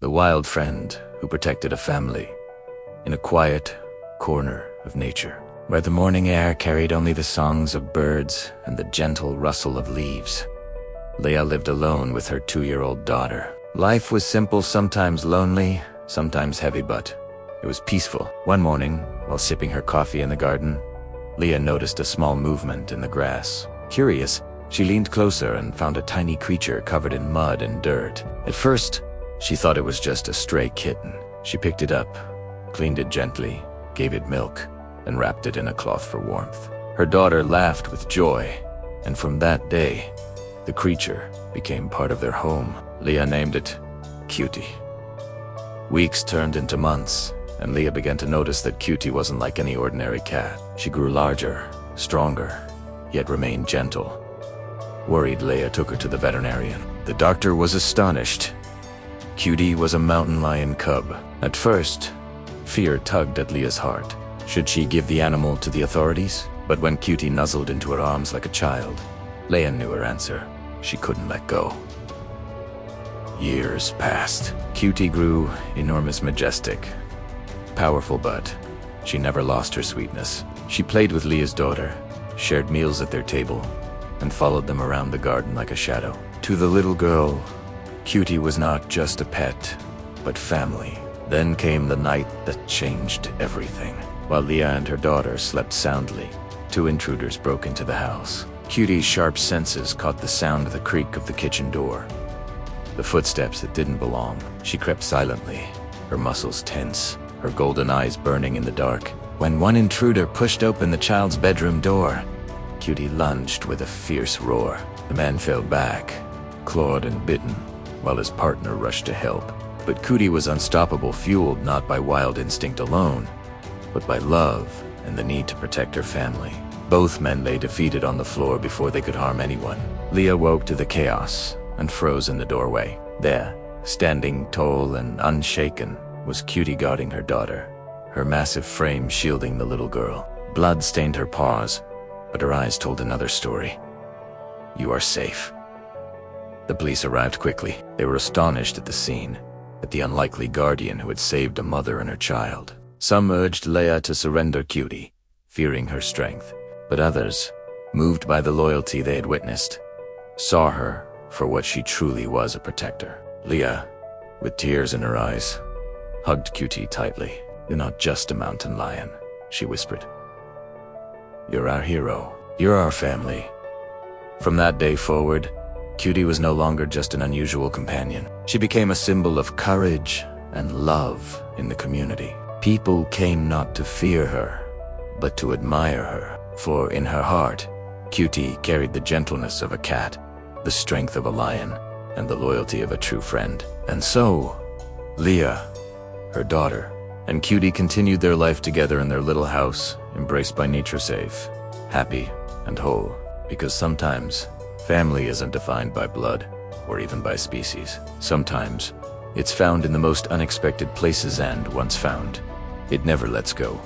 the wild friend who protected a family in a quiet corner of nature, where the morning air carried only the songs of birds and the gentle rustle of leaves. Leah lived alone with her 2-year-old daughter. Life was simple, sometimes lonely, sometimes heavy, but it was peaceful. One morning, while sipping her coffee in the garden, Leah noticed a small movement in the grass. Curious, she leaned closer and found a tiny creature covered in mud and dirt. At first, she thought it was just a stray kitten. She picked it up, cleaned it gently, gave it milk, and wrapped it in a cloth for warmth. Her daughter laughed with joy, and from that day, the creature became part of their home. Leah named it Cutie. Weeks turned into months, and Leah began to notice that Cutie wasn't like any ordinary cat. She grew larger, stronger, yet remained gentle. Worried, Leah took her to the veterinarian. The doctor was astonished. Cutie was a mountain lion cub. At first, fear tugged at Leah's heart. Should she give the animal to the authorities? But when Cutie nuzzled into her arms like a child, Leah knew her answer. She couldn't let go. Years passed. Cutie grew enormous, majestic, powerful, but she never lost her sweetness. She played with Leah's daughter, shared meals at their table, and followed them around the garden like a shadow. To the little girl, Cutie was not just a pet, but family. Then came the night that changed everything. While Leah and her daughter slept soundly, 2 intruders broke into the house. Cutie's sharp senses caught the sound of the creak of the kitchen door. The footsteps that didn't belong. She crept silently, her muscles tense, her golden eyes burning in the dark. When one intruder pushed open the child's bedroom door, Cutie lunged with a fierce roar. The man fell back, clawed and bitten, while his partner rushed to help. But Cutie was unstoppable, fueled not by wild instinct alone, but by love and the need to protect her family. Both men lay defeated on the floor before they could harm anyone. Leah woke to the chaos and froze in the doorway. There, standing tall and unshaken, was Cutie guarding her daughter, her massive frame shielding the little girl. Blood stained her paws, but her eyes told another story. "You are safe." The police arrived quickly. They were astonished at the scene, at the unlikely guardian who had saved a mother and her child. Some urged Leah to surrender Cutie, fearing her strength, but others, moved by the loyalty they had witnessed, saw her for what she truly was, a protector. Leah, with tears in her eyes, hugged Cutie tightly. "You're not just a mountain lion," she whispered. "You're our hero. You're our family." From that day forward, Cutie was no longer just an unusual companion. She became a symbol of courage and love in the community. People came not to fear her, but to admire her. For in her heart, Cutie carried the gentleness of a cat, the strength of a lion, and the loyalty of a true friend. And so, Leah, her daughter, and Cutie continued their life together in their little house, embraced by nature, safe, happy, and whole. Because sometimes, family isn't defined by blood, or even by species. Sometimes, it's found in the most unexpected places, and once found, it never lets go.